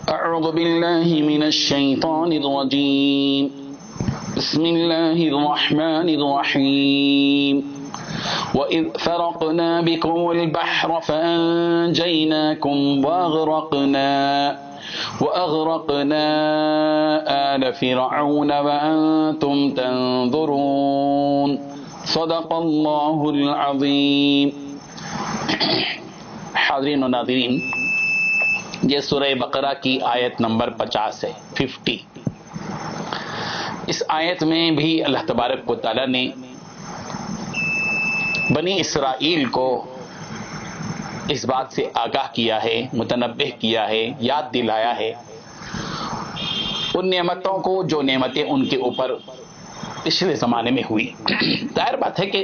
اعوذ باللہ من الشیطان الرجیم بسم اللہ الرحمن الرحیم وَإِذْ فَرَقْنَا بِكُمُ الْبَحْرَ فَأَنْجَيْنَاكُمْ وَأَغْرَقْنَا آلَ فِرْعَوْنَ وَأَنْتُمْ تَنْظُرُونَ صدق اللہ العظیم۔ حاضرین و ناظرین، یہ سورہ بقرہ کی آیت نمبر 50 ہے، 50۔ اس آیت میں بھی اللہ تبارک و تعالی نے بنی اسرائیل کو اس بات سے آگاہ کیا ہے، متنبہ کیا ہے، یاد دلایا ہے ان نعمتوں کو جو نعمتیں ان کے اوپر پچھلے زمانے میں ہوئی۔ ظاہر بات ہے کہ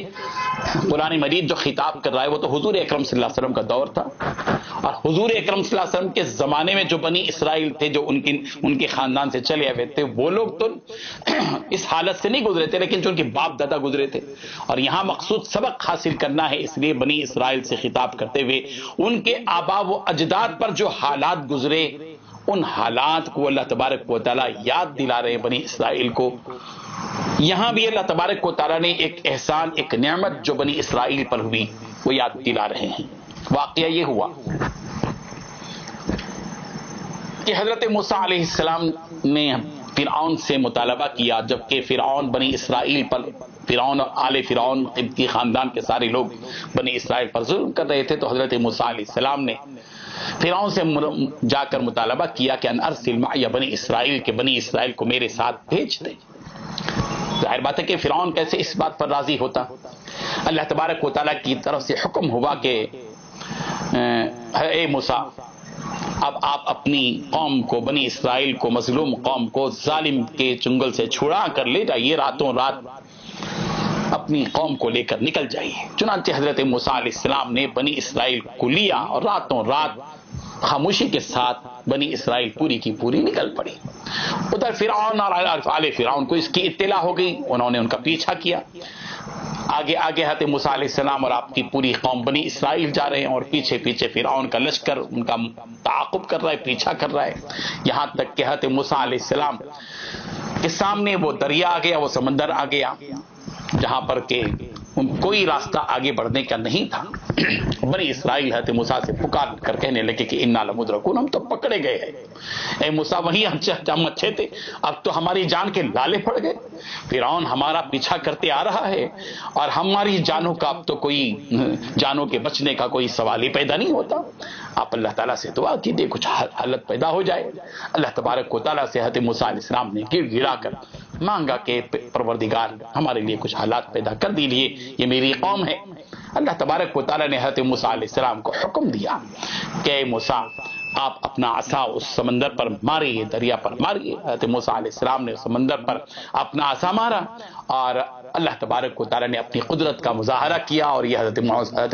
قرآن مجید جو خطاب کر رہا ہے وہ تو حضور اکرم صلی اللہ علیہ وسلم کا دور تھا، اور حضور اکرم صلی اللہ علیہ وسلم کے زمانے میں جو بنی اسرائیل تھے، جو ان کے خاندان سے چلے ہوئے تھے، وہ لوگ تو اس حالت سے نہیں گزرے تھے، لیکن جو ان کے باپ دادا گزرے تھے۔ اور یہاں مقصود سبق حاصل کرنا ہے، اس لیے بنی اسرائیل سے خطاب کرتے ہوئے ان کے آبا و اجداد پر جو حالات گزرے، ان حالات کو اللہ تبارک و تعالیٰ یاد دلا رہے ہیں بنی اسرائیل کو۔ یہاں بھی اللہ تبارک و تعالیٰ نے ایک احسان، ایک نعمت جو بنی اسرائیل پر ہوئی وہ یاد دلا رہے ہیں۔ واقعہ یہ ہوا کہ حضرت موسیٰ علیہ السلام نے فرعون سے مطالبہ کیا، جبکہ فرعون بنی اسرائیل پر، فرعون اور آل فرعون قبطی خاندان کے سارے لوگ بنی اسرائیل پر ظلم کر رہے تھے، تو حضرت موسیٰ علیہ السلام نے فرعون سے جا کر مطالبہ کیا کہ ان ارسل معی بنی اسرائیل، کے بنی اسرائیل کو میرے ساتھ بھیج دے۔ ظاہر بات ہے کہ فرعون کیسے اس بات پر راضی ہوتا۔ اللہ تبارک و تعالیٰ کی طرف سے حکم ہوا کہ اے موسیٰ، اب آپ اپنی قوم کو، بنی اسرائیل کو، مظلوم قوم کو ظالم کے چنگل سے چھڑا کر لے جائیے، راتوں رات اپنی قوم کو لے کر نکل جائیے۔ چنانچہ حضرت موسیٰ علیہ السلام نے بنی اسرائیل کو لیا اور راتوں رات خاموشی کے ساتھ بنی اسرائیل پوری کی پوری نکل پڑی۔ ادھر فرعون اور آل فرعون کو اس کی اطلاع ہو گئی، انہوں نے ان کا پیچھا کیا۔ آگے آگے حضرت موسیٰ علیہ السلام اور آپ کی پوری قوم بنی اسرائیل جا رہے ہیں، اور پیچھے پیچھے فرعون کا لشکر ان کا تعاقب کر رہا ہے، پیچھا کر رہا ہے، یہاں تک کہ حضرت موسیٰ علیہ السلام کے سامنے وہ دریا آ گیا، وہ سمندر آ گیا، جہاں پر کہ کوئی راستہ آگے بڑھنے کا نہیں تھا۔ بنی اسرائیل حضرت موسیٰ سے پکار کر کہنے لگے کہ انا لمدرکون، ہم تو پکڑے گئے ہیں، اے موسیٰ وہیں ہم اچھے تھے، اب تو ہماری جان کے لالے پڑ گئے، فرعون ہمارا پیچھا کرتے آ رہا ہے اور ہماری جانوں کا اب تو کوئی جانوں کے بچنے کا کوئی سوال ہی پیدا نہیں ہوتا۔ آپ اللہ تعالیٰ سے دعا کیجیے کچھ حالت پیدا ہو جائے۔ اللہ تبارک و تعالیٰ سے حضرت موسیٰ علیہ السلام نے گر گرا کر مانگا کہ پروردگار ہمارے لیے کچھ حالات پیدا کر دیجیے، یہ میری قوم ہے۔ اللہ تبارک و تعالیٰ نے حضرت موسیٰ علیہ السلام کو حکم دیا کہ اے موسیٰ، آپ اپنا عصا اس سمندر پر ماریے، دریا پر ماریے۔ حضرت موسیٰ علیہ السلام نے سمندر پر اپنا عصا مارا اور اللہ تبارک و تعالیٰ نے اپنی قدرت کا مظاہرہ کیا، اور یہ حضرت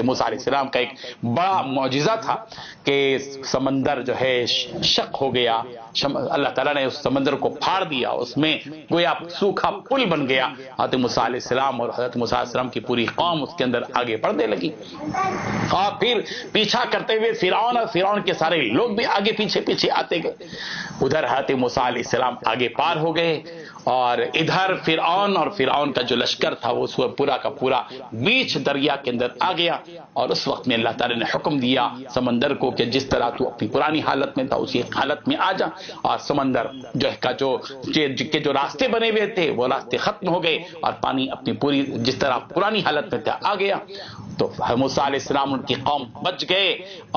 موسیٰ علیہ السلام کا ایک بڑا معجزہ تھا کہ سمندر جو ہے شق ہو گیا، اللہ تعالیٰ نے اس سمندر کو پھاڑ دیا، اس میں گویا سوکھا پل بن گیا۔ حضرت موسیٰ علیہ السلام اور حضرت موسیٰ علیہ السلام کی پوری قوم اس کے اندر آگے بڑھنے لگی، اور پھر پیچھا کرتے ہوئے فرعون اور فرعون کے سارے لوگ بھی آگے پیچھے پیچھے آتے گئے۔ ادھر حضرت موسیٰ علیہ السلام آگے پار ہو گئے، اور ادھر فرعون اور فرعون کا جو لشکر تھا وہ پورا کا پورا بیچ دریا کے اندر آ گیا۔ اور اس وقت میں اللہ تعالی نے حکم دیا سمندر کو کہ جس طرح تو اپنی پرانی حالت میں تھا اسی حالت میں آ جا، اور سمندر جو راستے بنے ہوئے تھے وہ راستے ختم ہو گئے، اور پانی اپنی پوری جس طرح پرانی حالت میں تھا آ گیا۔ تو موسیٰ علیہ السلام ان کی قوم بچ گئے،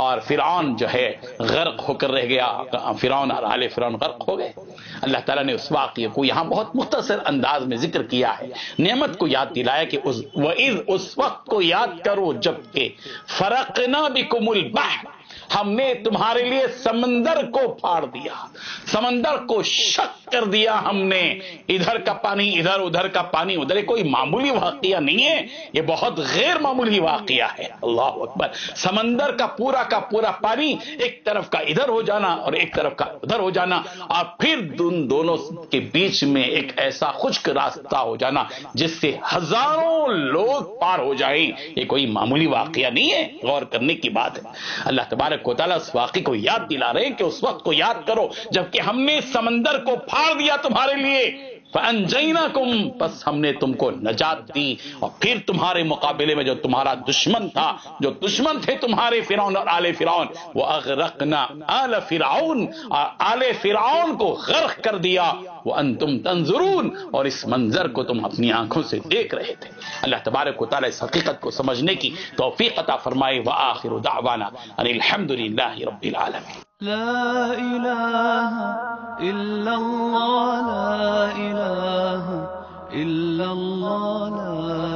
اور فرعون جو ہے غرق ہو کر رہ گیا، فرعون اور آل فرعون غرق ہو گئے۔ اللہ تعالیٰ نے اس واقعے کو یہاں بہت مختصر انداز میں ذکر کیا ہے، نعمت کو یاد دلایا کہ وَإِذْ، اس وقت کو یاد کرو جب کہ فَرَقْنَا بِكُمُ الْبَحْرَ، ہم نے تمہارے لیے سمندر کو پھاڑ دیا، سمندر کو شق کر دیا ہم نے، ادھر کا پانی ادھر، ادھر کا پانی ادھر۔ یہ کوئی معمولی واقعہ نہیں ہے، یہ بہت غیر معمولی واقعہ ہے۔ اللہ اکبر، سمندر کا پورا پانی ایک طرف کا ادھر ہو جانا اور ایک طرف کا ادھر ہو جانا، اور پھر دونوں کے بیچ میں ایک ایسا خشک راستہ ہو جانا جس سے ہزاروں لوگ پار ہو جائیں، یہ کوئی معمولی واقعہ نہیں ہے، غور کرنے کی بات ہے۔ اللہ تبارک و تعالیٰ اس واقعے کو یاد دلا رہے ہیں کہ اس وقت کو یاد کرو جبکہ ہم نے سمندر کو پھاڑ دیا تمہارے لیے، فَأَنْجَيْنَاكُمْ، پس ہم نے تم کو نجات دی، اور پھر تمہارے مقابلے میں جو تمہارا دشمن تھا، جو دشمن تھے تمہارے فرعون اور آل فرعون، وَأَغْرَقْنَا آلَ فرعون، اور آل فرعون کو غرق کر دیا، وَأَنْتُمْ تَنْظُرُونَ، اور اس منظر کو تم اپنی آنکھوں سے دیکھ رہے تھے۔ اللہ تبارک و تعالیٰ اس حقیقت کو سمجھنے کی توفیق عطا فرمائے۔ وآخر دعوانا ان الحمد للہ رب العالمین۔ لا إله إلا الله، لا إله إلا الله، لا